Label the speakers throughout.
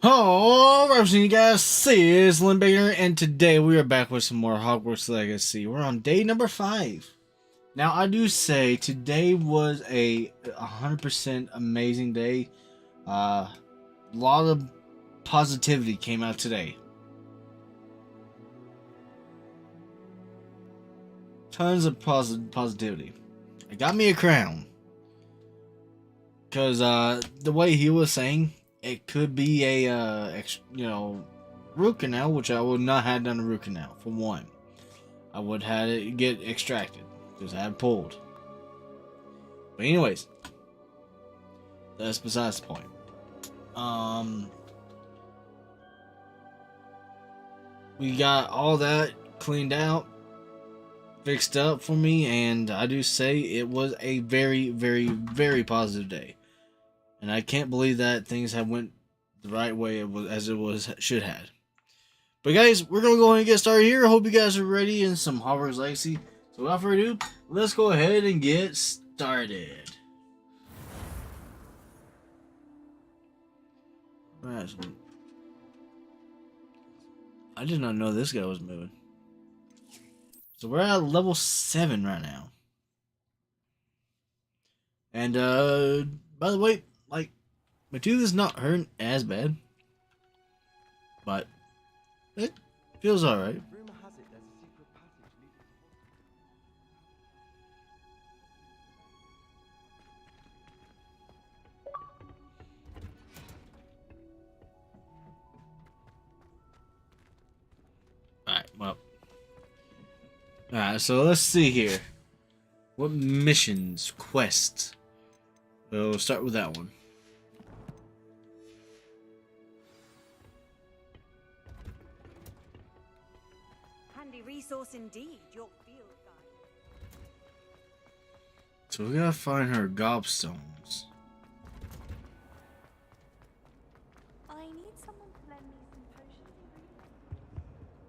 Speaker 1: Oh, right, you guys, see, it's Mr.Bacon, and today we are back with some more Hogwarts Legacy. We're on day number 5. Now, I do say today was a 100% amazing day. A lot of positivity came out today. Tons of positivity. It got me a crown. Because the way he was saying, it could be a, root canal, which I would not have done a root canal, for one. I would have it get extracted, because I had pulled. But anyways, that's besides the point. We got all that cleaned out, fixed up for me, and I do say it was a very, very, very positive day. And I can't believe that things have went the right way as it should have. But guys, we're gonna go ahead and get started here. I hope you guys are ready in some Hogwarts Legacy. So without further ado, let's go ahead and get started. Right, so I did not know this guy was moving. So we're at level 7 right now. And by the way, like, my tooth is not hurting as bad, but it feels alright. Alright, well. Alright, so let's see here. What missions, quests? We'll start with that one.
Speaker 2: Handy resource indeed, your field guide.
Speaker 1: So we gotta find her gobstones.
Speaker 3: I need someone to lend me some potions.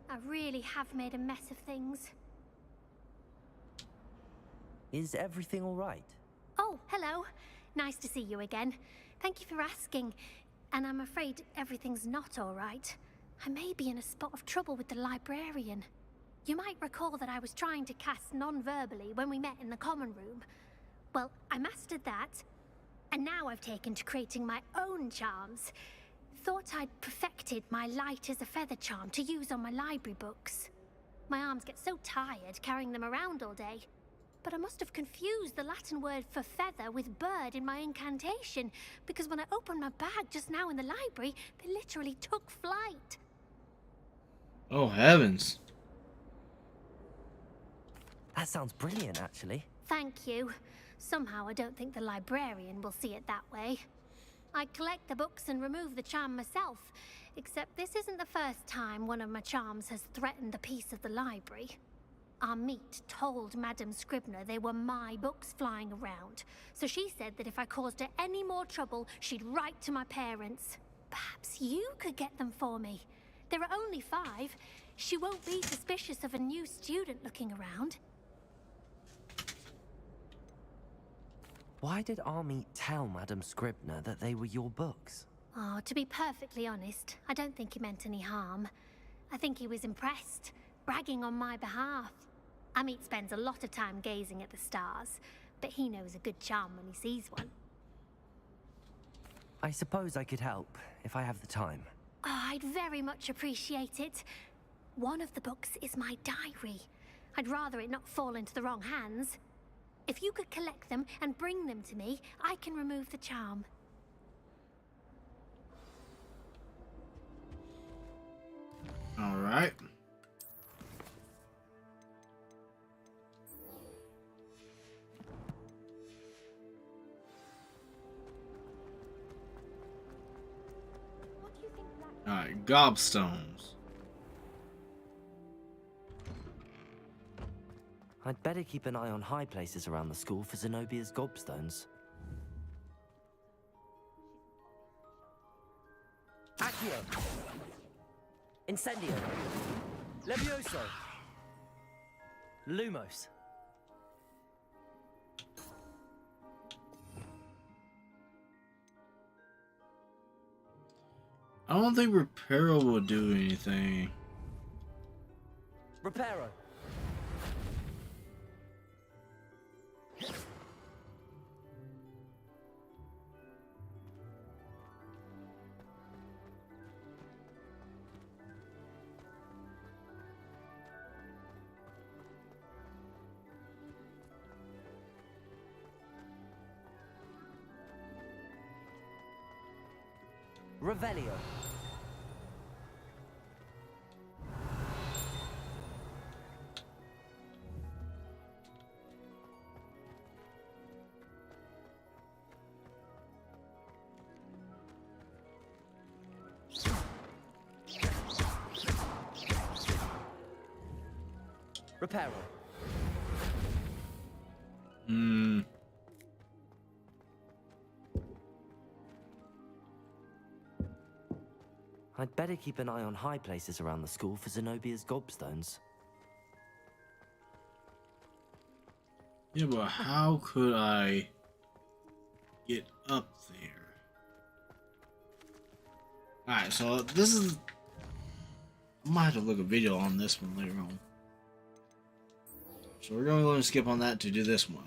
Speaker 3: I really have made a mess of things.
Speaker 4: Is everything all right?
Speaker 3: Oh, hello. Nice to see you again. Thank you for asking. And I'm afraid everything's not all right. I may be in a spot of trouble with the librarian. You might recall that I was trying to cast non-verbally when we met in the common room. Well, I mastered that. And now I've taken to creating my own charms. Thought I'd perfected my light as a feather charm to use on my library books. My arms get so tired carrying them around all day. But I must have confused the Latin word for feather with bird in my incantation, because when I opened my bag just now in the library, they literally took flight.
Speaker 1: Oh heavens.
Speaker 4: That sounds brilliant, actually.
Speaker 3: Thank you. Somehow I don't think the librarian will see it that way. I collect the books and remove the charm myself, except this isn't the first time one of my charms has threatened the peace of the library. Our meet told Madame Scribner they were my books flying around, so she said that if I caused her any more trouble, she'd write to my parents. Perhaps you could get them for me. There are only 5. She won't be suspicious of a new student looking around.
Speaker 4: Why did Army tell Madame Scribner that they were your books?
Speaker 3: Oh, to be perfectly honest, I don't think he meant any harm. I think he was impressed, bragging on my behalf. Amit spends a lot of time gazing at the stars, but he knows a good charm when he sees one.
Speaker 4: I suppose I could help, if I have the time.
Speaker 3: Oh, I'd very much appreciate it. One of the books is my diary. I'd rather it not fall into the wrong hands. If you could collect them and bring them to me, I can remove the charm.
Speaker 1: Alright.
Speaker 3: What do you think that...
Speaker 1: Alright, gobstones.
Speaker 4: I'd better keep an eye on high places around the school for Zenobia's gobstones. Accio! Incendio! Levioso! Lumos!
Speaker 1: I don't think Reparo will do anything.
Speaker 4: Reparo. Revelio. Reparo. I'd better keep an eye on high places around the school for Zenobia's gobstones.
Speaker 1: Yeah, but how could I get up there? Alright, so this is... I might have to look a video on this one later on. So we're going to skip on that to do this one.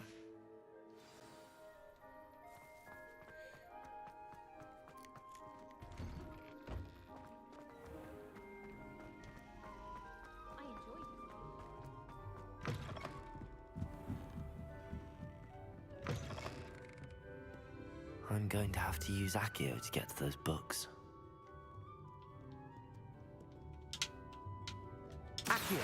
Speaker 4: I'm going to have to use Accio to get to those books. Accio!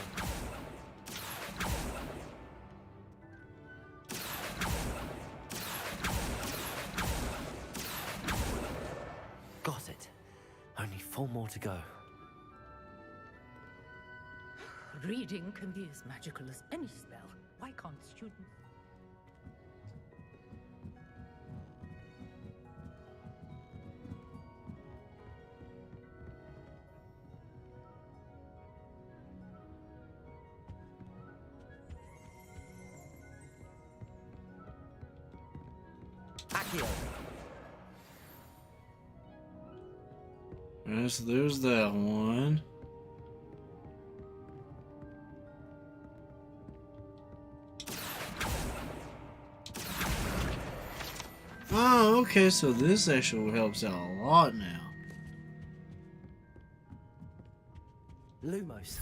Speaker 4: Got it. Only 4 more to go.
Speaker 5: Reading can be as magical as any spell. Why can't students?
Speaker 4: Accio!
Speaker 1: Yes, there's that one. Oh, okay, so this actually helps out a lot now.
Speaker 4: Lumos.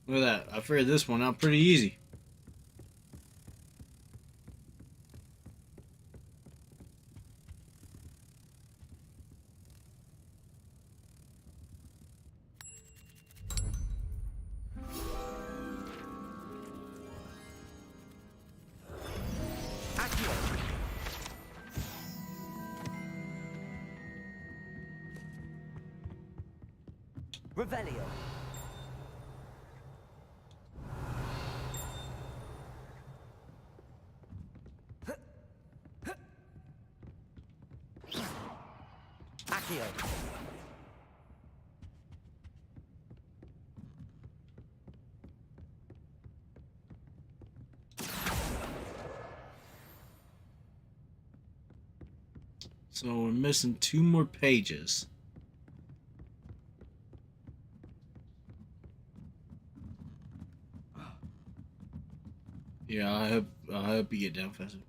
Speaker 1: Look at that. I figured this one out pretty easy.
Speaker 4: Revelio. Accio.
Speaker 1: So we're missing 2 more pages. Yeah, I hope you get down faster.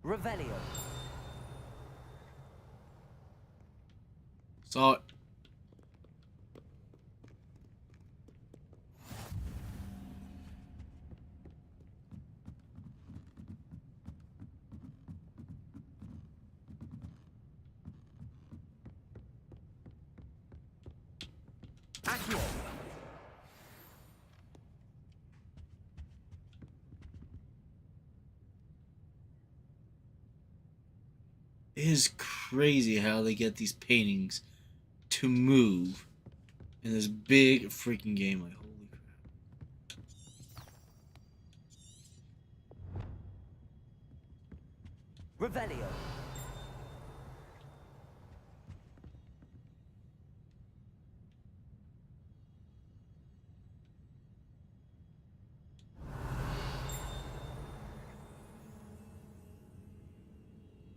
Speaker 4: Revelio.
Speaker 1: Saw it.
Speaker 4: Accio.
Speaker 1: It is crazy how they get these paintings to move in this big freaking game. Like, holy crap.
Speaker 4: Revelio.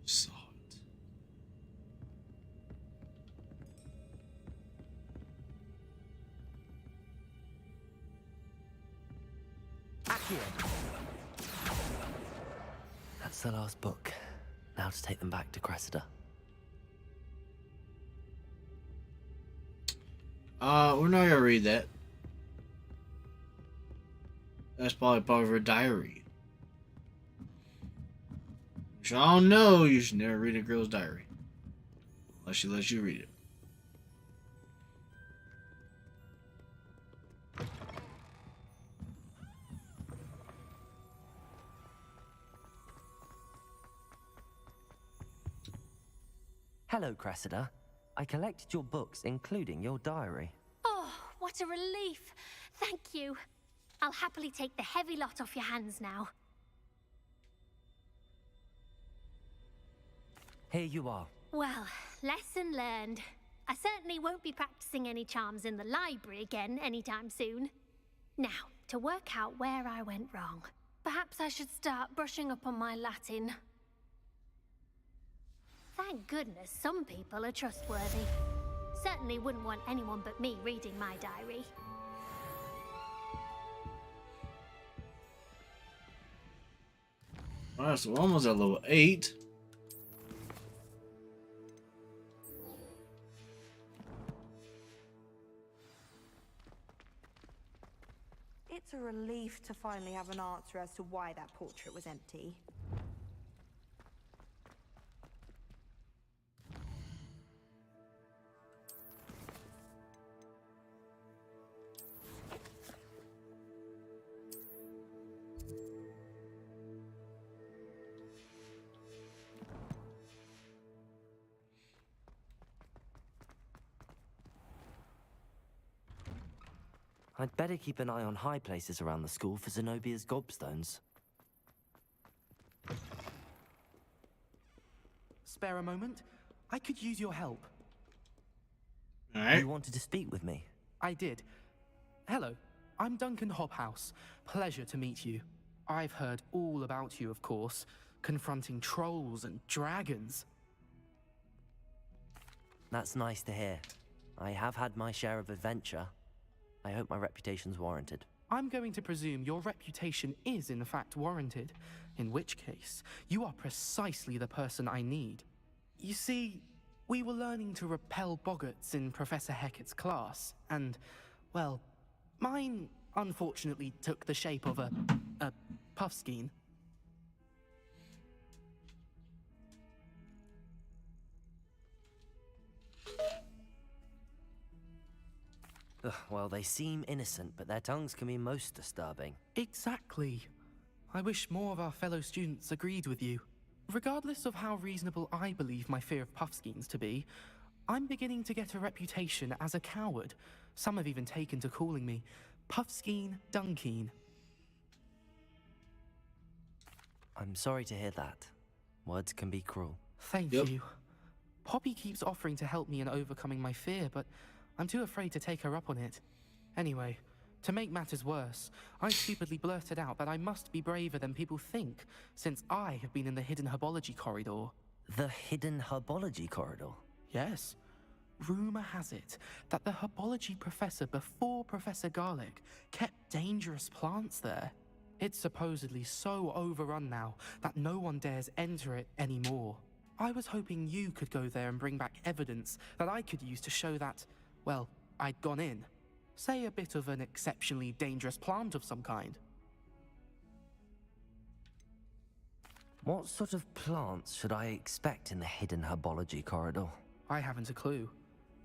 Speaker 1: Saw it.
Speaker 4: Accio. That's the last book. Now to take them back to Cressida.
Speaker 1: We're not gonna read that. That's probably part of her diary. Which I don't know, you should never read a girl's diary. Unless she lets you read it.
Speaker 4: Hello, Cressida. I collected your books, including your diary.
Speaker 3: Oh, what a relief. Thank you. I'll happily take the heavy lot off your hands now.
Speaker 4: Here you are.
Speaker 3: Well, lesson learned. I certainly won't be practicing any charms in the library again anytime soon. Now, to work out where I went wrong. Perhaps I should start brushing up on my Latin. Thank goodness some people are trustworthy. Certainly wouldn't want anyone but me reading my diary.
Speaker 1: Alright, so we're almost at level 8.
Speaker 2: It's a relief to finally have an answer as to why that portrait was empty.
Speaker 4: I'd better keep an eye on high places around the school for Zenobia's gobstones.
Speaker 6: Spare a moment? I could use your help.
Speaker 1: Alright.
Speaker 4: You wanted to speak with me?
Speaker 6: I did. Hello, I'm Duncan Hobhouse. Pleasure to meet you. I've heard all about you, of course, confronting trolls and dragons.
Speaker 4: That's nice to hear. I have had my share of adventure. I hope my reputation's warranted.
Speaker 6: I'm going to presume your reputation is in fact warranted, in which case, you are precisely the person I need. You see, we were learning to repel boggarts in Professor Hecat's class, and, well, mine unfortunately took the shape of a puffskein.
Speaker 4: Ugh, well, they seem innocent, but their tongues can be most disturbing.
Speaker 6: Exactly. I wish more of our fellow students agreed with you. Regardless of how reasonable I believe my fear of puffskeins to be, I'm beginning to get a reputation as a coward. Some have even taken to calling me Puffskeen Dunkeen.
Speaker 4: I'm sorry to hear that. Words can be cruel.
Speaker 6: Thank you. Poppy keeps offering to help me in overcoming my fear, but I'm too afraid to take her up on it. Anyway, to make matters worse, I stupidly blurted out that I must be braver than people think, since I have been in the hidden herbology corridor.
Speaker 4: The hidden herbology corridor?
Speaker 6: Yes. Rumor has it that the herbology professor before Professor Garlic kept dangerous plants there. It's supposedly so overrun now that no one dares enter it anymore. I was hoping you could go there and bring back evidence that I could use to show that, well, I'd gone in. Say a bit of an exceptionally dangerous plant of some kind.
Speaker 4: What sort of plants should I expect in the hidden herbology corridor?
Speaker 6: I haven't a clue.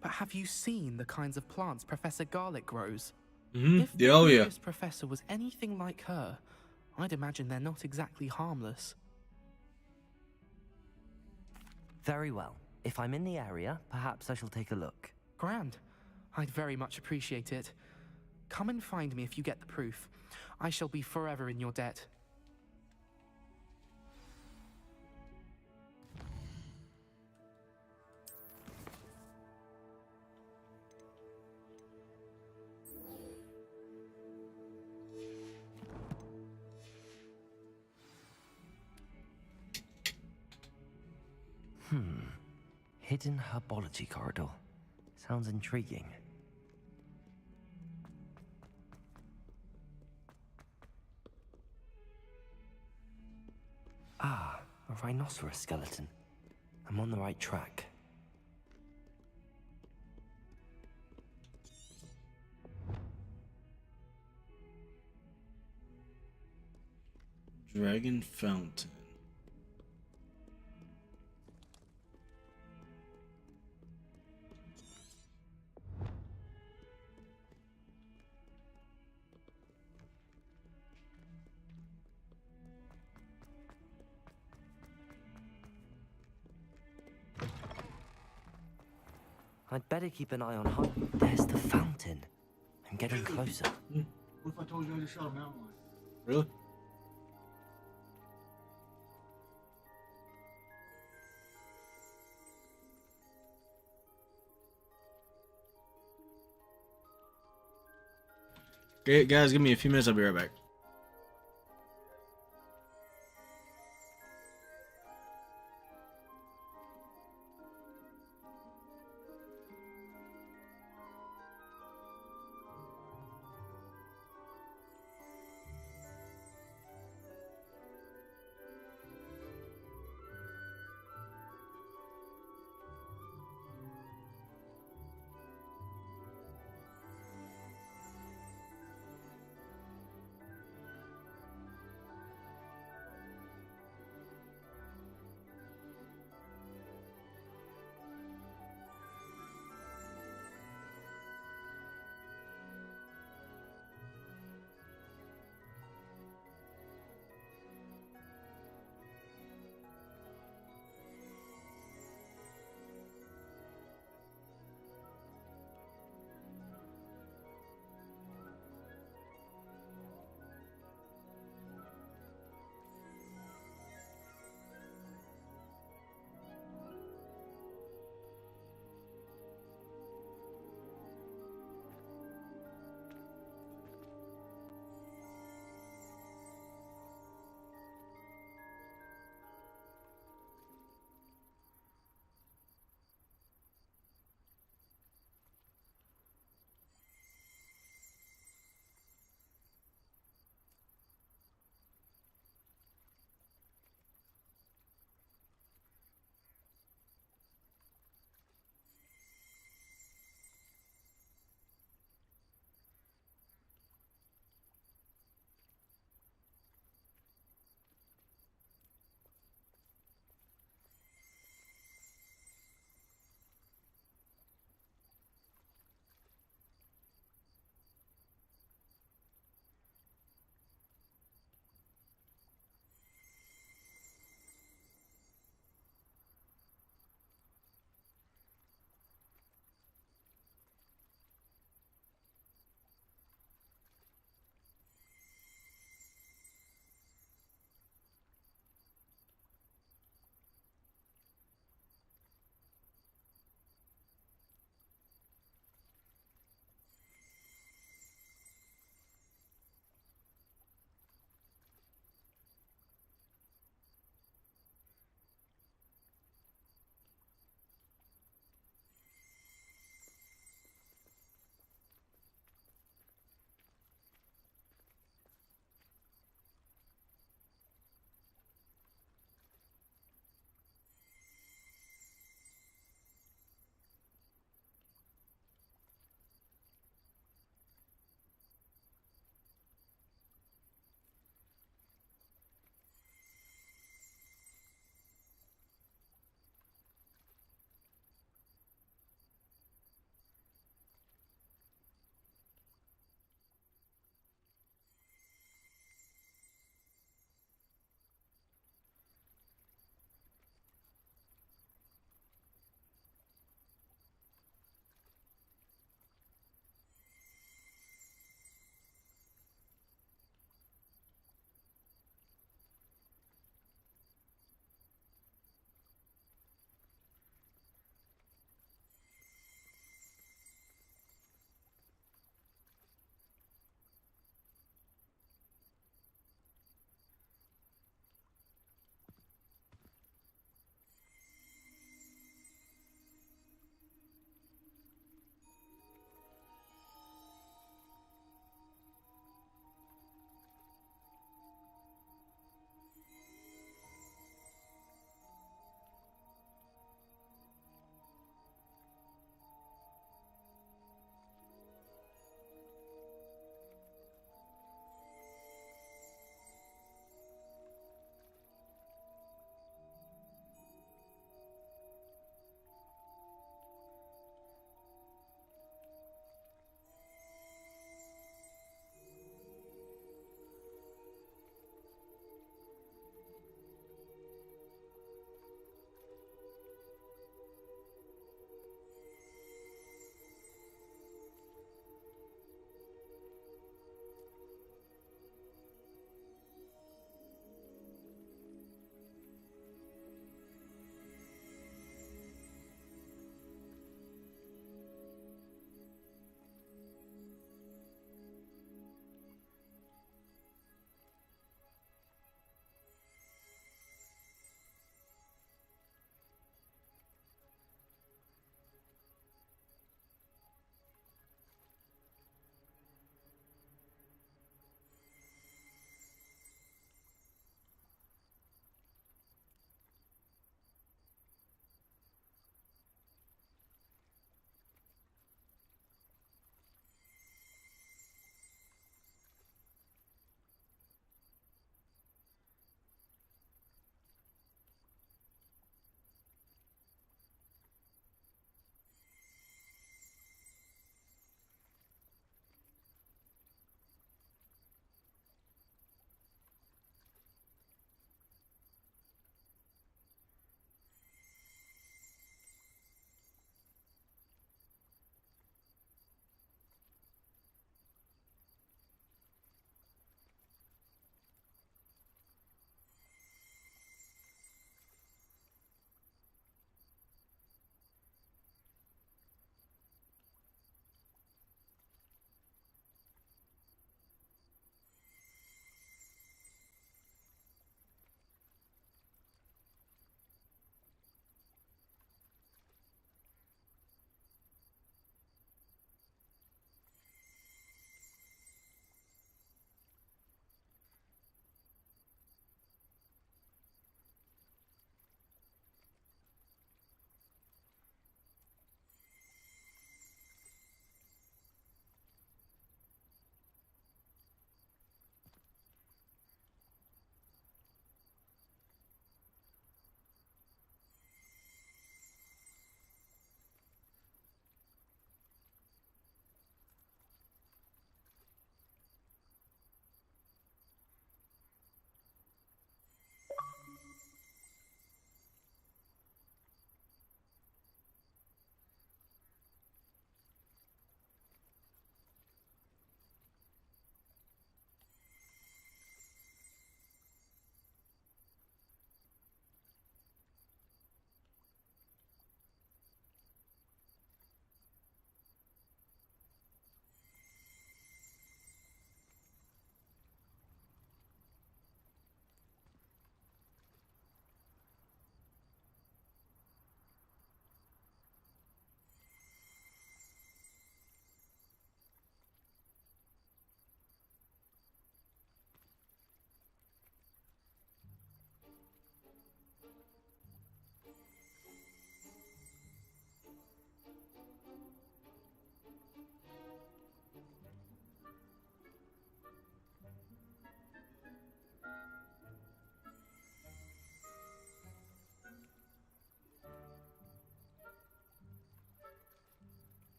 Speaker 6: But have you seen the kinds of plants Professor Garlic grows?
Speaker 1: Mm-hmm.
Speaker 6: If the previous professor was anything like her, I'd imagine they're not exactly harmless.
Speaker 4: Very well. If I'm in the area, perhaps I shall take a look.
Speaker 6: Grand. I'd very much appreciate it. Come and find me if you get the proof. I shall be forever in your debt.
Speaker 4: Hidden herbology corridor. Sounds intriguing. Ah, a rhinoceros skeleton. I'm on the right track.
Speaker 1: Dragon Fountain.
Speaker 4: I'd better keep an eye on how. There's the fountain. I'm getting closer.
Speaker 7: What if I told you I just shot a mountain lion?
Speaker 1: Really? Okay, guys, give me a few minutes. I'll be right back.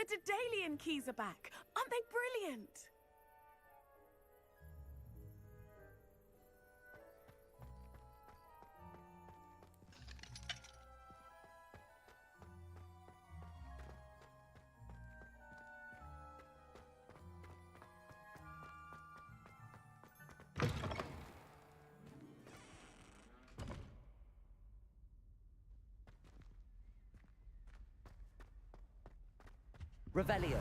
Speaker 8: Daedalian keys are back. Aren't they brilliant?
Speaker 4: Revelio.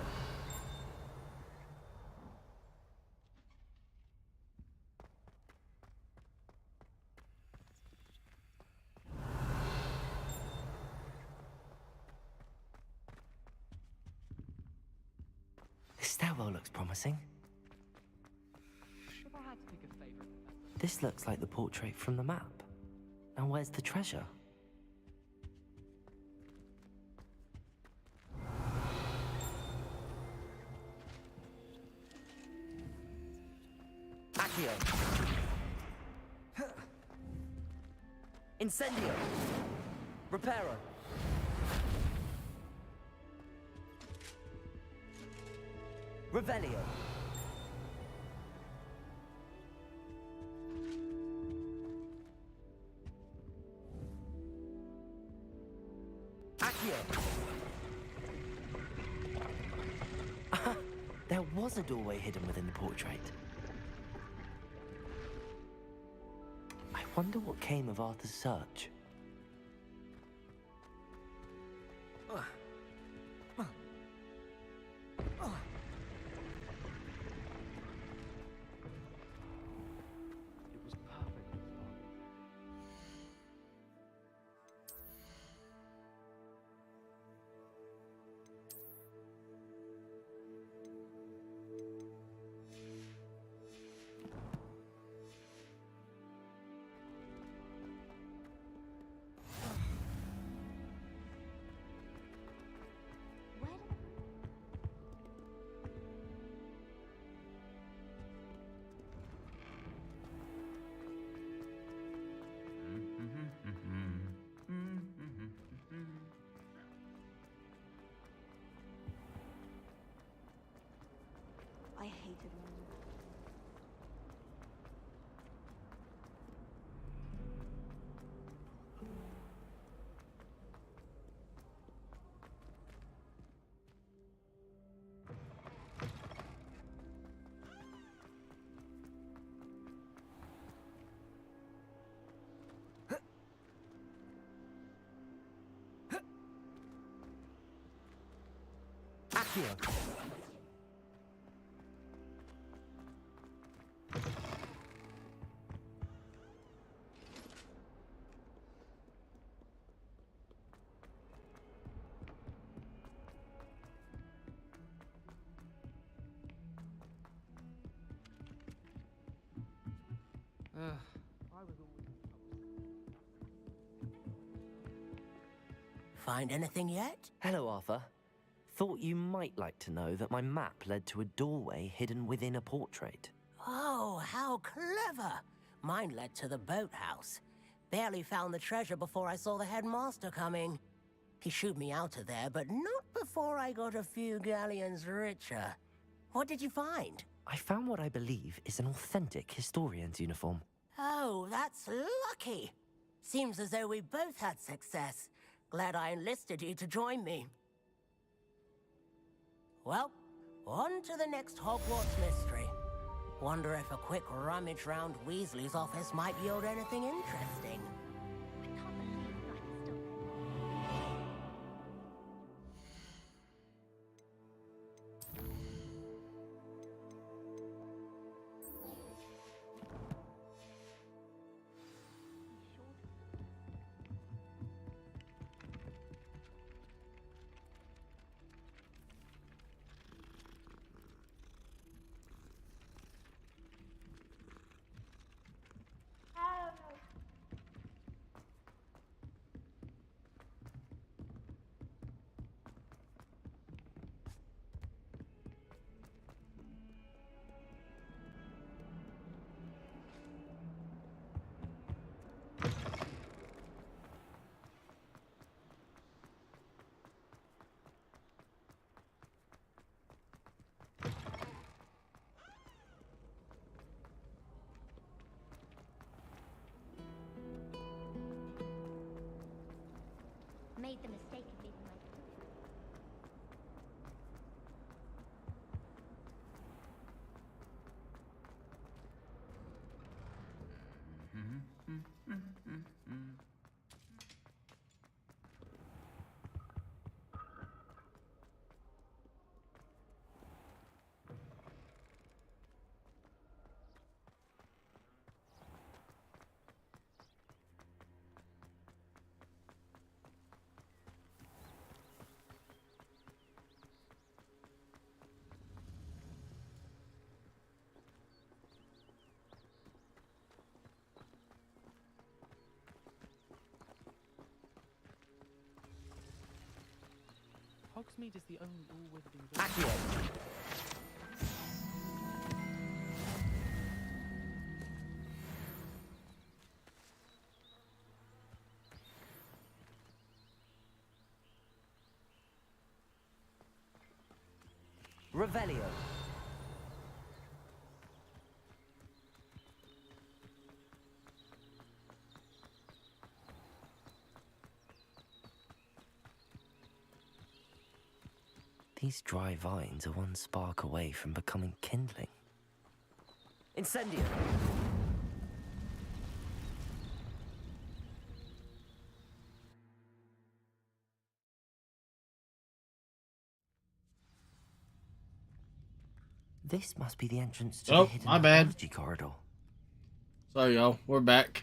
Speaker 4: This stairwell looks promising.
Speaker 6: If I had to pick a favorite.
Speaker 4: This looks like the portrait from the map. Now where's the treasure? Accio. Incendio. Reparo. Revelio. Accio. There was a doorway hidden within the portrait. I wonder what came of Arthur's search.
Speaker 6: It was perfect.
Speaker 2: I hated when
Speaker 4: Accio.
Speaker 9: Find anything yet?
Speaker 4: Hello, Arthur. Thought you might like to know that my map led to a doorway hidden within a portrait.
Speaker 9: Oh, how clever! Mine led to the boathouse. Barely found the treasure before I saw the headmaster coming. He shooed me out of there, but not before I got a few galleons richer. What did you find?
Speaker 4: I found what I believe is an authentic historian's uniform.
Speaker 9: Oh, that's lucky. Seems as though we both had success. Glad I enlisted you to join me. Well, on to the next Hogwarts mystery. Wonder if a quick rummage round Weasley's office might yield anything interesting.
Speaker 3: I can't believe Black is still there. made the mistake of leaving my
Speaker 6: Hogsmeade is the only all-wizarding
Speaker 4: Accio. Revelio. These dry vines are one spark away from becoming kindling. Incendio. This must be the entrance to
Speaker 1: Oh,
Speaker 4: the hidden
Speaker 1: my bad.
Speaker 4: herbology corridor.
Speaker 1: Sorry, y'all. We're back.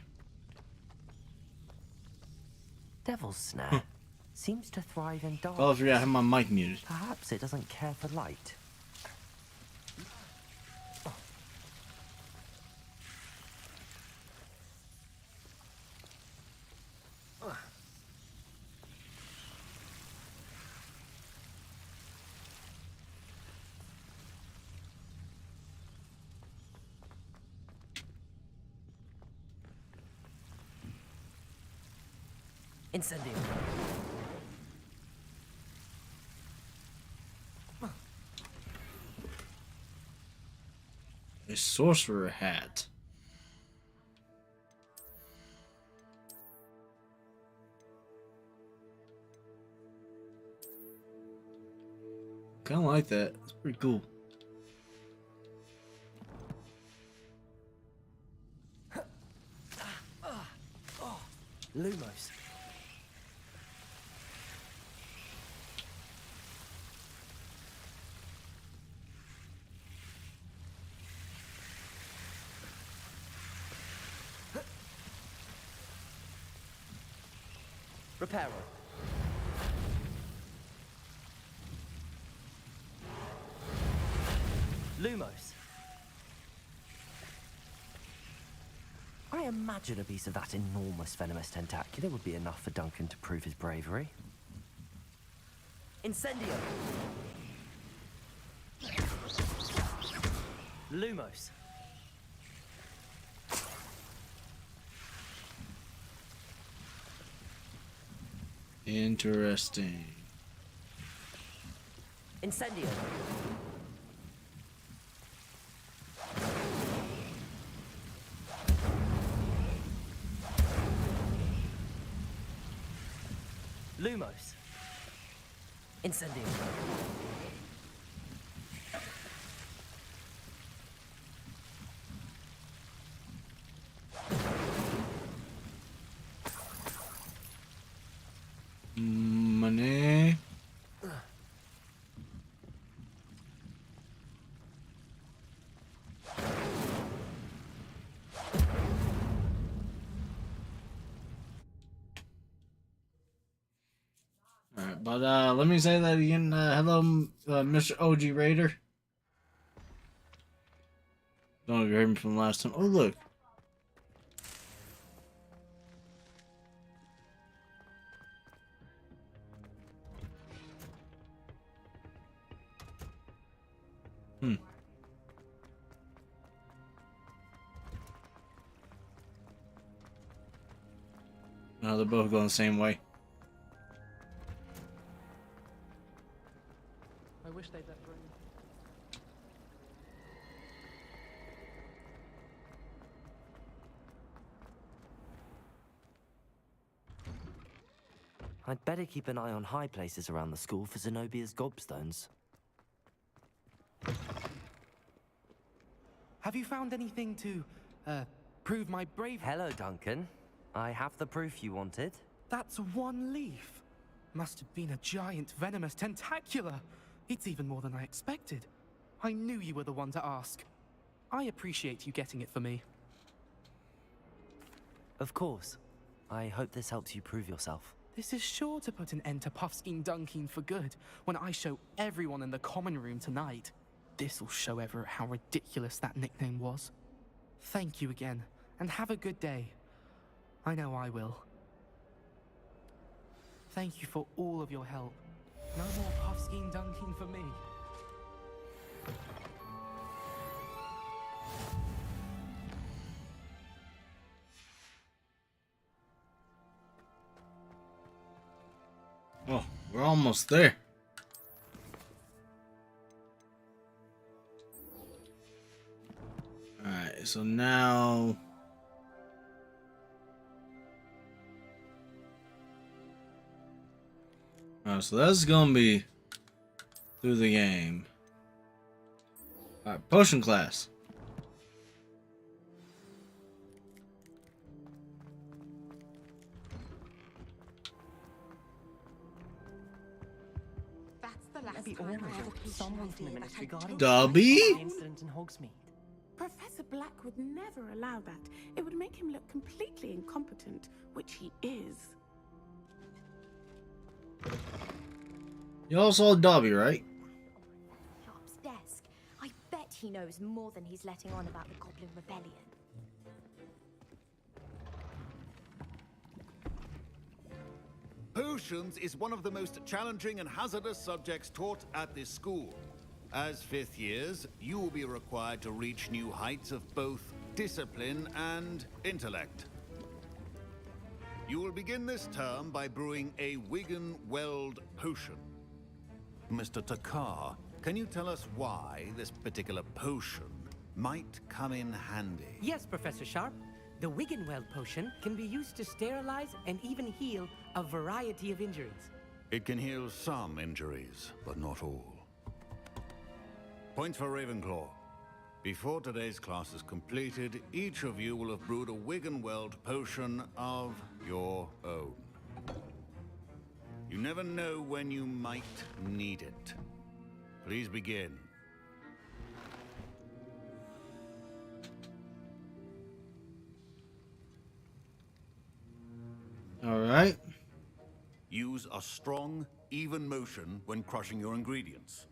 Speaker 4: Devil's Snare seems to thrive in darkness.
Speaker 1: Oh, I forgot I have my mic muted.
Speaker 4: Perhaps it doesn't care for light. Incendio.
Speaker 1: A sorcerer hat. Kind of like that. It's pretty cool.
Speaker 4: Lumos. Reparo. Lumos. I imagine a piece of that enormous venomous tentacular would be enough for Duncan to prove his bravery. Incendio. Lumos.
Speaker 1: Interesting.
Speaker 4: Incendio. Lumos. Incendio.
Speaker 1: Money. Alright, but let me say that again. Hello, Mr. OG Raider. Don't know if you heard me from the last time. Oh, look. No, they're both going the same way.
Speaker 6: I wish they'd let Bryn.
Speaker 4: I'd better keep an eye on high places around the school for Zenobia's gobstones.
Speaker 6: Have you found anything to, prove my bravery?
Speaker 4: Hello, Duncan. I have the proof you wanted.
Speaker 6: That's one leaf. Must have been a giant venomous tentacula. It's even more than I expected. I knew you were the one to ask. I appreciate you getting it for me.
Speaker 4: Of course. I hope this helps you prove yourself.
Speaker 6: This is sure to put an end to Puffskein Dunkeen for good when I show everyone in the common room tonight. This'll show Everett how ridiculous that nickname was. Thank you again, and have a good day. I know I will. Thank you for all of your help. No more Puffskein Dunkeen for me.
Speaker 1: Oh, we're almost there. Alright, so now... Alright, so that's gonna be through the game. Alright, potion class.
Speaker 2: That's the last
Speaker 5: Maybe
Speaker 2: time
Speaker 5: already
Speaker 2: I had a
Speaker 5: someone from the
Speaker 2: idea
Speaker 5: ministry
Speaker 2: that I
Speaker 5: got
Speaker 1: Dobby?
Speaker 5: the incident in Hogsmeade.
Speaker 8: Professor Black would never allow that. It would make him look completely incompetent, which he is.
Speaker 1: You all saw Dobby, right?
Speaker 10: Sharp's desk. I bet he knows more than he's letting on about the Goblin Rebellion.
Speaker 11: Potions is one of the most challenging and hazardous subjects taught at this school. As fifth years, you will be required to reach new heights of both discipline and intellect. You will begin this term by brewing a Wigan-Weld potion. Mr. Takar, can you tell us why this particular potion might come in handy?
Speaker 12: Yes, Professor Sharp. The Wiggenweld potion can be used to sterilize and even heal a variety of injuries.
Speaker 11: It can heal some injuries, but not all. Point for Ravenclaw. Before today's class is completed, each of you will have brewed a Wiggenweld potion of your own. You never know when you might need it. Please begin.
Speaker 1: All right.
Speaker 11: Use a strong, even motion when crushing your ingredients.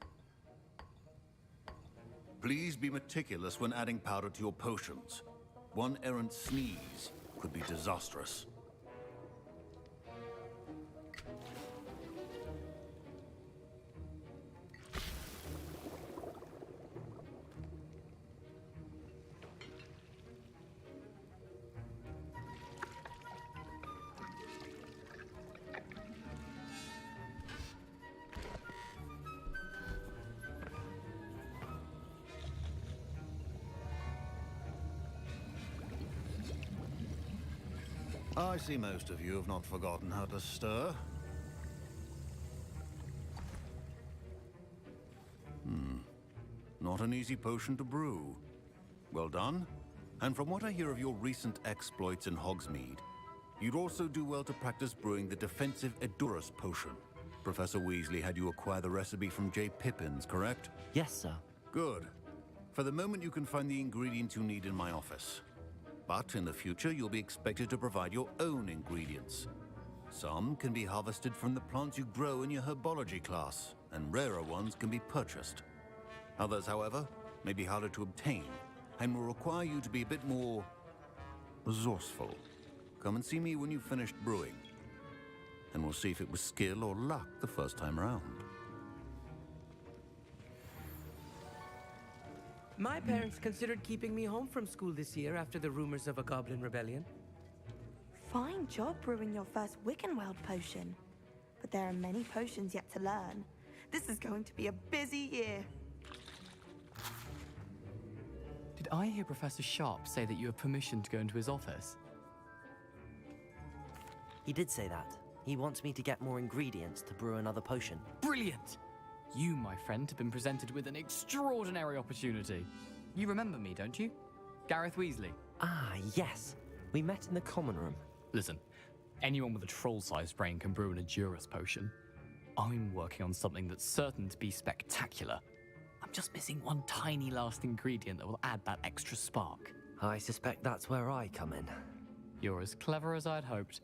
Speaker 11: Please be meticulous when adding powder to your potions. One errant sneeze could be disastrous. I see most of you have not forgotten how to stir. Not an easy potion to brew. Well done. And from what I hear of your recent exploits in Hogsmeade, you'd also do well to practice brewing the defensive Edurus potion. Professor Weasley had you acquire the recipe from J. Pippins, correct?
Speaker 4: Yes, sir.
Speaker 11: Good. For the moment, you can find the ingredients you need in my office. But in the future, you'll be expected to provide your own ingredients. Some can be harvested from the plants you grow in your herbology class, and rarer ones can be purchased. Others, however, may be harder to obtain, and will require you to be a bit more resourceful. Come and see me when you've finished brewing, and we'll see if it was skill or luck the first time around.
Speaker 12: My parents considered keeping me home from school this year after the rumors of a Goblin Rebellion.
Speaker 2: Fine job brewing your first Wiccanweld potion. But there are many potions yet to learn. This is going to be a busy year.
Speaker 13: Did I hear Professor Sharp say that you have permission to go into his office?
Speaker 4: He did say that. He wants me to get more ingredients to brew another potion.
Speaker 13: Brilliant! You, my friend, have been presented with an extraordinary opportunity. You remember me, don't you? Gareth Weasley.
Speaker 4: Ah, yes. We met in the common room.
Speaker 13: Listen, anyone with a troll-sized brain can brew an Edurus potion. I'm working on something that's certain to be spectacular. I'm just missing one tiny last ingredient that will add that extra spark.
Speaker 4: I suspect that's where I come in.
Speaker 13: You're as clever as I'd hoped.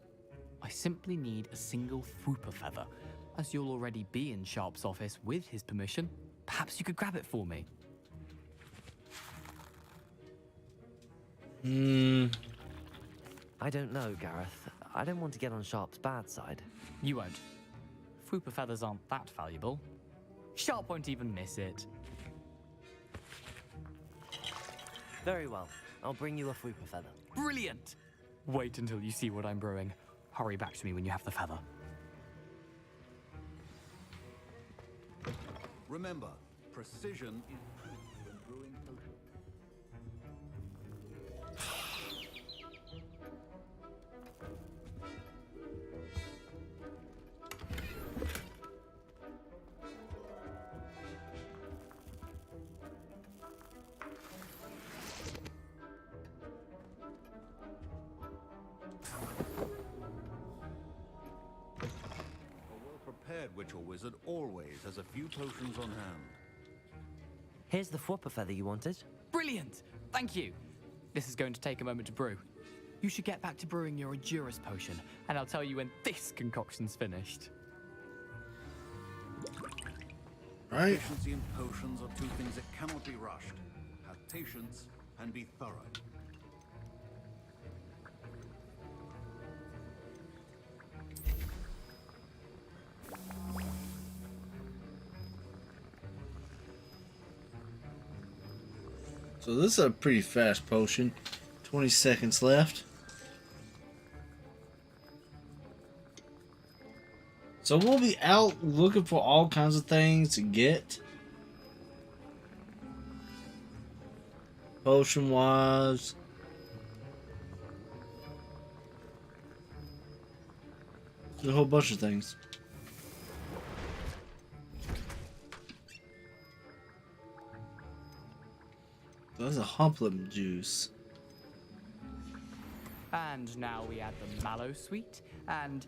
Speaker 13: I simply need a single Fwooper feather. As you'll already be in Sharp's office with his permission, perhaps you could grab it for me.
Speaker 4: I don't know, Gareth. I don't want to get on Sharp's bad side.
Speaker 13: You won't. Fwooper feathers aren't that valuable. Sharp won't even miss it.
Speaker 4: Very well. I'll bring you a Fwooper feather.
Speaker 13: Brilliant! Wait until you see what I'm brewing. Hurry back to me when you have the feather.
Speaker 11: Remember, precision is key when brewing potions. Prepared witch or wizard always has a few potions on hand.
Speaker 4: Here's the Fwooper feather you wanted.
Speaker 13: Brilliant! Thank you. This is going to take a moment to brew. You should get back to brewing your Edurus potion, and I'll tell you when this concoction's finished.
Speaker 1: Right.
Speaker 11: Efficiency and potions are two things that cannot be rushed. Have patience and be thorough.
Speaker 1: So this is a pretty fast potion. 20 seconds left. So we'll be out looking for all kinds of things to get. Potion wise. There's a whole bunch of things. That's a humplim juice.
Speaker 13: And now we add the mallow sweet, and...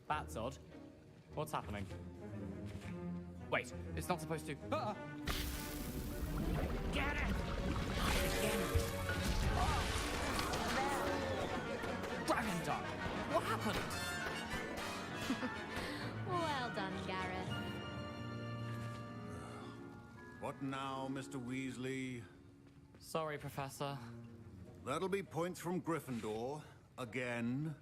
Speaker 13: That's odd. What's happening? Wait, it's not supposed to... Ah! Get it! Dragon Dog! What happened?
Speaker 10: Well done, Gareth.
Speaker 11: What now, Mr. Weasley?
Speaker 13: Sorry, Professor.
Speaker 11: That'll be points from Gryffindor. Again.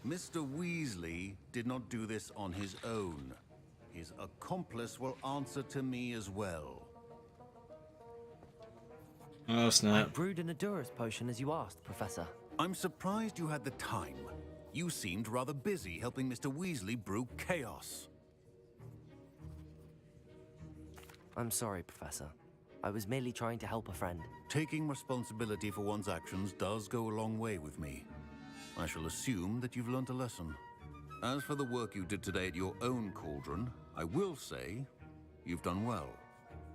Speaker 11: Mr. Weasley did not do this on his own. His accomplice will answer to me as well.
Speaker 1: Oh,
Speaker 4: I
Speaker 1: snap.
Speaker 4: brewed an Edurus potion as you asked, Professor.
Speaker 11: I'm surprised you had the time. You seemed rather busy helping Mr. Weasley brew chaos.
Speaker 4: I'm sorry, Professor. I was merely trying to help a friend.
Speaker 11: Taking responsibility for one's actions does go a long way with me. I shall assume that you've learnt a lesson. As for the work you did today at your own cauldron, I will say you've done well.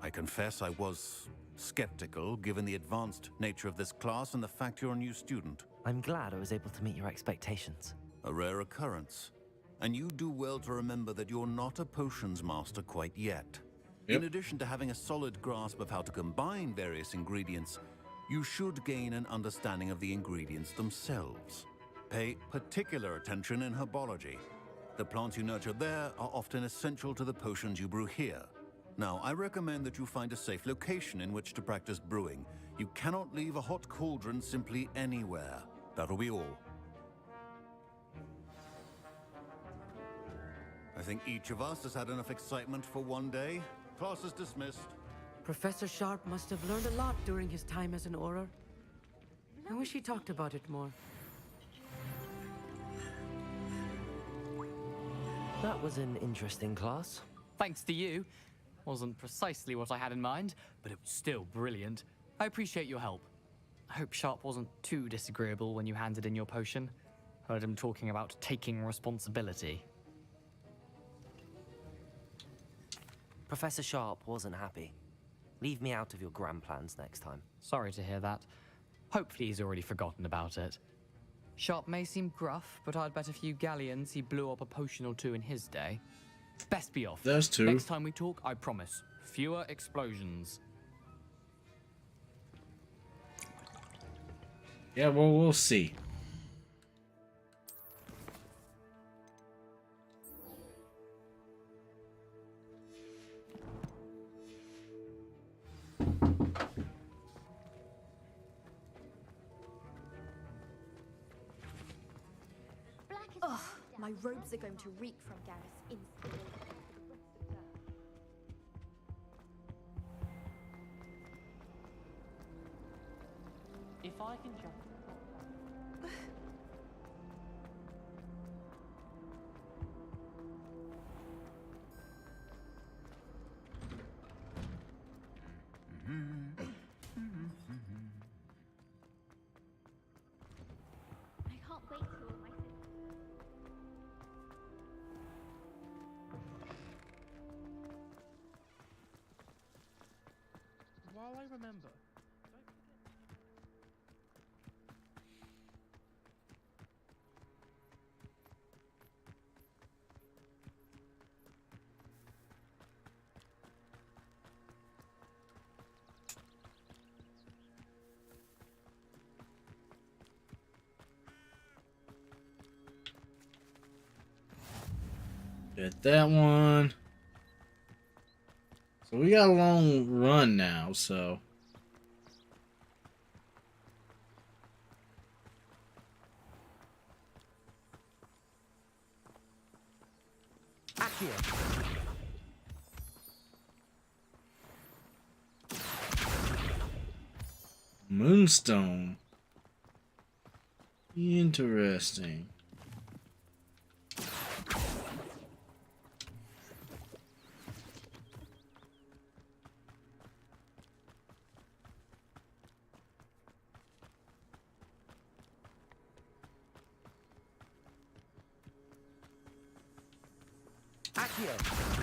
Speaker 11: I confess I was skeptical given the advanced nature of this class and the fact you're a new student.
Speaker 4: I'm glad I was able to meet your expectations.
Speaker 11: A rare occurrence. And you do well to remember that you're not a potions master quite yet.
Speaker 1: Yep.
Speaker 11: In addition to having a solid grasp of how to combine various ingredients, you should gain an understanding of the ingredients themselves. Pay particular attention in herbology. The plants you nurture there are often essential to the potions you brew here. Now, I recommend that you find a safe location in which to practice brewing. You cannot leave a hot cauldron simply anywhere. That'll be all. I think each of us has had enough excitement for one day. Class is dismissed.
Speaker 12: Professor Sharp must have learned a lot during his time as an Auror. I wish he talked about it more.
Speaker 4: That was an interesting class.
Speaker 13: Thanks to you. Wasn't precisely what I had in mind, but it was still brilliant. I appreciate your help. I hope Sharp wasn't too disagreeable when you handed in your potion. Heard him talking about taking responsibility.
Speaker 4: Professor Sharp wasn't happy. Leave me out of your grand plans next time.
Speaker 13: Sorry to hear that. Hopefully he's already forgotten about it. Sharp may seem gruff, but I'd bet a few galleons he blew up a potion or two in his day. Best be off.
Speaker 1: That's true.
Speaker 13: Next time we talk, I promise. Fewer explosions.
Speaker 1: Yeah, well, we'll see.
Speaker 10: Ugh, my robes are going to reek from Gareth's installation.
Speaker 12: If I can jump.
Speaker 3: I can't wait till all my
Speaker 6: While I remember,
Speaker 1: Get that one. So we got a long run now, so.
Speaker 4: Accio.
Speaker 1: Moonstone. Interesting.
Speaker 4: Accio.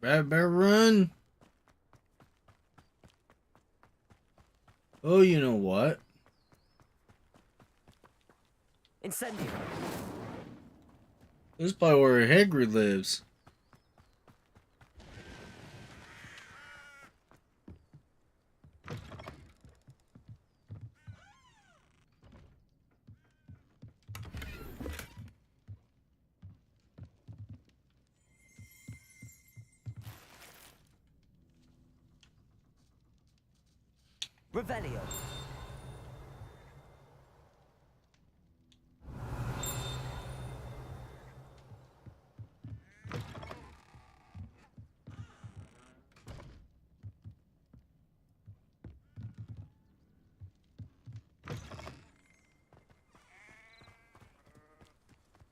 Speaker 1: Rabbit bear run. Oh, you know what?
Speaker 4: Incendio.
Speaker 1: This is probably where Hagrid lives.
Speaker 4: Revelio.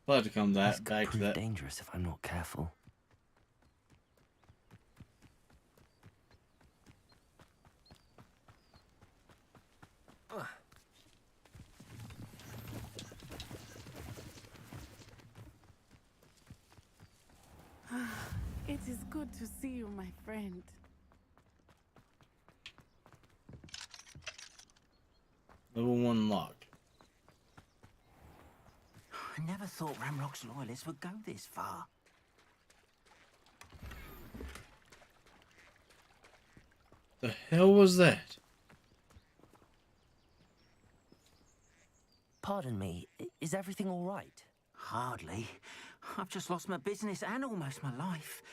Speaker 1: I'll have to come
Speaker 4: This
Speaker 1: back
Speaker 4: could
Speaker 1: to
Speaker 4: prove
Speaker 1: that.
Speaker 4: dangerous if I'm not careful.
Speaker 8: It is good to see you, my friend.
Speaker 1: Level 1 locked.
Speaker 9: I never thought Ramrock's loyalists would go this far.
Speaker 1: The hell was that?
Speaker 4: Pardon me, is everything all right?
Speaker 9: Hardly.
Speaker 14: I've just lost my business and almost my life.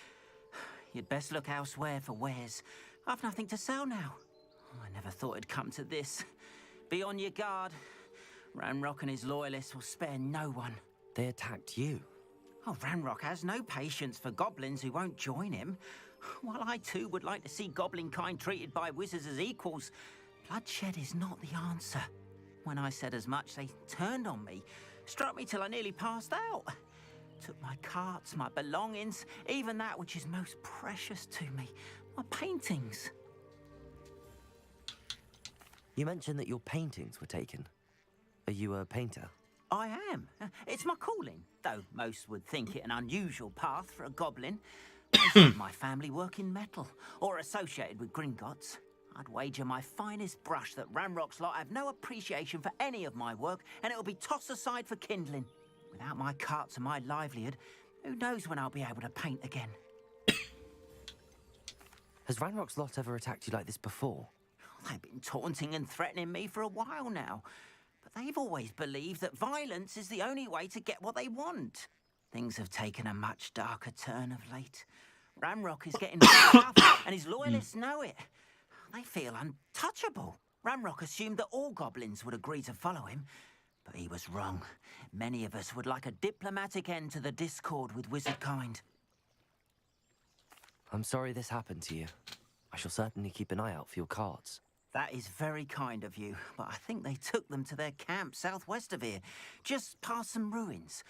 Speaker 14: You'd best look elsewhere for wares. I've nothing to sell now. I never thought it'd come to this. Be on your guard. Ranrock and his loyalists will spare no one.
Speaker 4: They attacked you?
Speaker 14: Oh, Ranrock has no patience for goblins who won't join him. While I too would like to see goblin kind treated by wizards as equals, bloodshed is not the answer. When I said as much, they turned on me, struck me till I nearly passed out. Took my carts, my belongings, even that which is most precious to me, my paintings.
Speaker 4: You mentioned that your paintings were taken. Are you a painter?
Speaker 14: I am. It's my calling, though most would think it an unusual path for a goblin. Most of my family work in metal, or associated with Gringotts. I'd wager my finest brush that Ranrock's lot have no appreciation for any of my work, and it'll be tossed aside for kindling. Without my carts and my livelihood, who knows when I'll be able to paint again?
Speaker 4: Has Ranrock's lot ever attacked you like this before?
Speaker 14: They've been taunting and threatening me for a while now. But they've always believed that violence is the only way to get what they want. Things have taken a much darker turn of late. Ranrock is getting powerful, and his loyalists know it. They feel untouchable. Ranrock assumed that all goblins would agree to follow him, but he was wrong. Many of us would like a diplomatic end to the discord with wizard kind.
Speaker 4: I'm sorry this happened to you. I shall certainly keep an eye out for your cards.
Speaker 14: That is very kind of you, but I think they took them to their camp southwest of here, just past some ruins.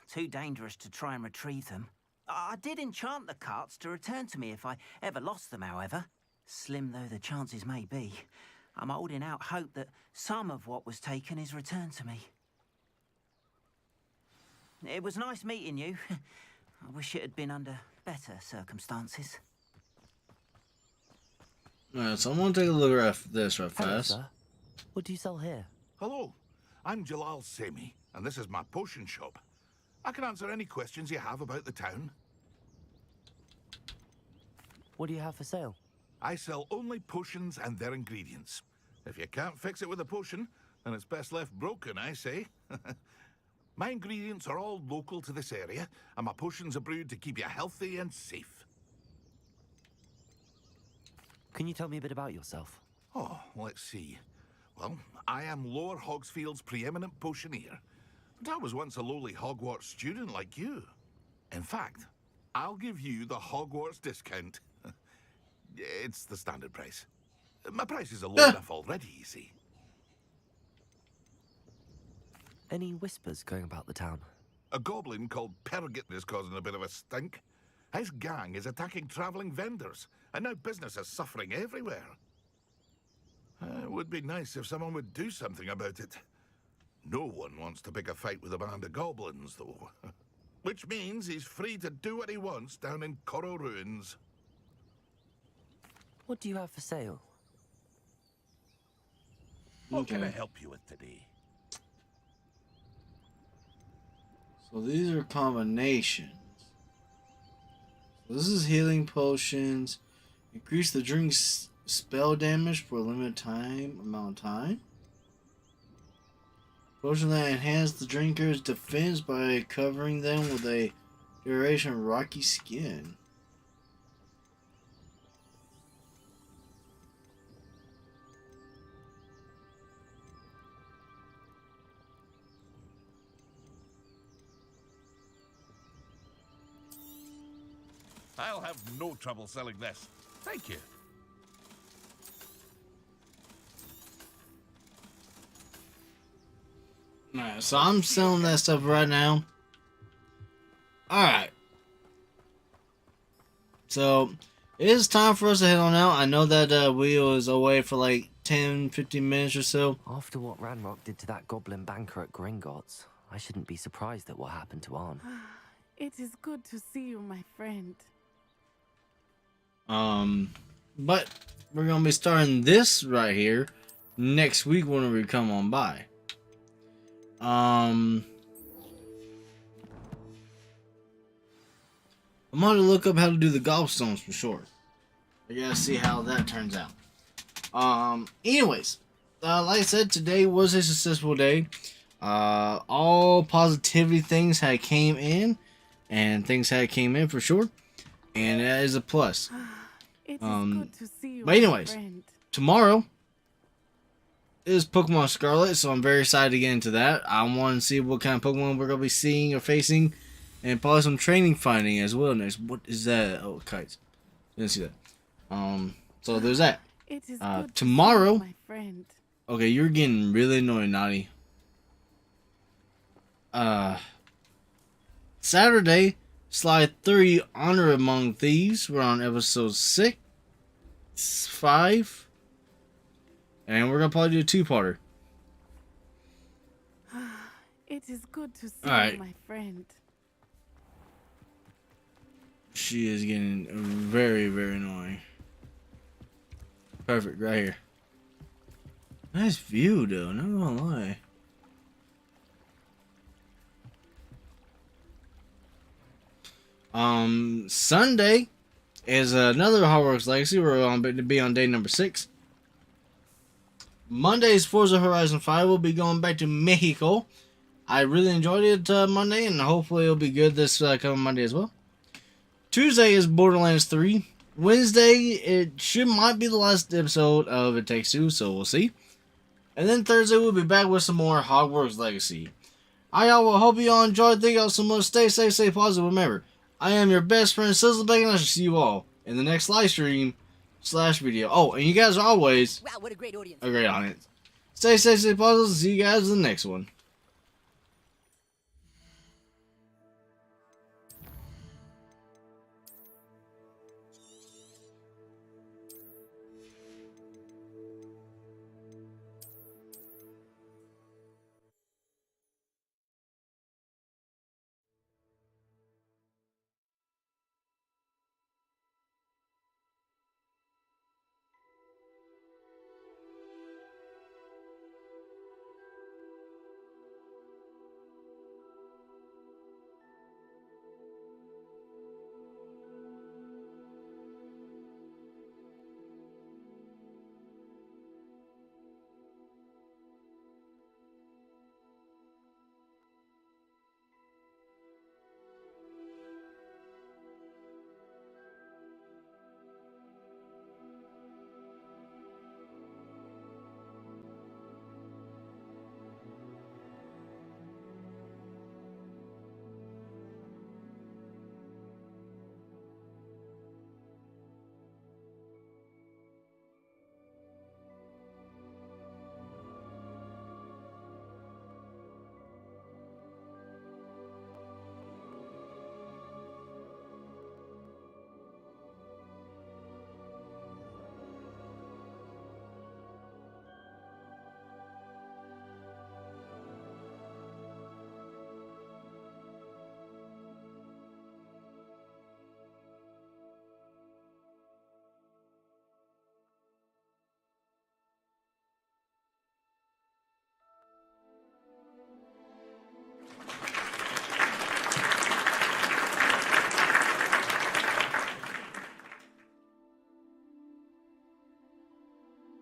Speaker 14: Too dangerous to try and retrieve them. I did enchant the carts to return to me if I ever lost them, however. Slim though the chances may be, I'm holding out hope that some of what was taken is returned to me. It was nice meeting you. I wish it had been under better circumstances.
Speaker 1: Alright, so I'm gonna take a look at this right
Speaker 4: Hello,
Speaker 1: fast.
Speaker 4: sir. What do you sell here?
Speaker 15: Hello, I'm Jalal Semi, and this is my potion shop. I can answer any questions you have about the town.
Speaker 4: What do you have for sale?
Speaker 15: I sell only potions and their ingredients. If you can't fix it with a potion, then it's best left broken, I say. My ingredients are all local to this area, and my potions are brewed to keep you healthy and safe.
Speaker 4: Can you tell me a bit about yourself?
Speaker 15: Oh, let's see. Well, I am Lower Hogsfield's preeminent potioneer. But I was once a lowly Hogwarts student like you. In fact, I'll give you the Hogwarts discount. It's the standard price. My prices are low enough already, you see.
Speaker 4: Any whispers going about the town?
Speaker 15: A goblin called Pergit is causing a bit of a stink. His gang is attacking travelling vendors, and now business is suffering everywhere. It would be nice if someone would do something about it. No one wants to pick a fight with a band of goblins, though. Which means he's free to do what he wants down in Coral Ruins.
Speaker 4: What do you have for sale?
Speaker 15: What can I help you with today?
Speaker 1: So these are combinations. So this is healing potions. Increase the drink's spell damage for a limited amount of time. Potion that enhance the drinker's defense by covering them with a duration rocky skin.
Speaker 15: I'll have no trouble selling this. Thank you.
Speaker 1: Alright, so I'm selling that stuff right now. Alright. So, it is time for us to head on out. I know that we was away for like 10-15 minutes or so.
Speaker 4: After what Ranrock did to that goblin banker at Gringotts, I shouldn't be surprised at what happened to Arn.
Speaker 8: It is good to see you, my friend.
Speaker 1: But we're gonna be starting this right here next week when we come on by. I'm gonna look up how to do the gobstones for sure. I gotta see how that turns out. Anyways, like I said, today was a successful day. All positivity things had came in, and things had came in for sure, and that is a plus.
Speaker 8: It is good to see you,
Speaker 1: But anyways,
Speaker 8: friend.
Speaker 1: tomorrow is Pokemon Scarlet, so I'm very excited to get into that. I want to see what kind of Pokemon we're going to be seeing or facing, and probably some training finding as well next. What is that? Oh, kites. Didn't see that. So there's that.
Speaker 8: It is good
Speaker 1: tomorrow.
Speaker 8: to see you, my friend.
Speaker 1: Okay, you're getting really annoying, Naughty. Saturday, Slide 3, Honor Among Thieves. We're on episode 6, 5. And we're going to probably do a two-parter.
Speaker 8: It is good to see
Speaker 1: Alright.
Speaker 8: you, my friend.
Speaker 1: She is getting very, very annoying. Perfect, right here. Nice view, though, not gonna lie. Sunday is another Hogwarts Legacy. We're going to be on day number 6. Monday's Forza Horizon 5 will be going back to Mexico. I really enjoyed it Monday, and hopefully it'll be good this coming Monday as well. Tuesday is Borderlands 3. Wednesday, it might be the last episode of It Takes Two, so we'll see. And then Thursday, we'll be back with some more Hogwarts Legacy. I will hope you all enjoyed. Thank you all so much. Stay safe, stay positive. Remember, I am your best friend, Mr.Bacon. I shall see you all in the next live stream / video. Oh, and you guys are always
Speaker 9: Wow, what a great audience.
Speaker 1: a great audience. Stay safe, stay positive. See you guys in the next one.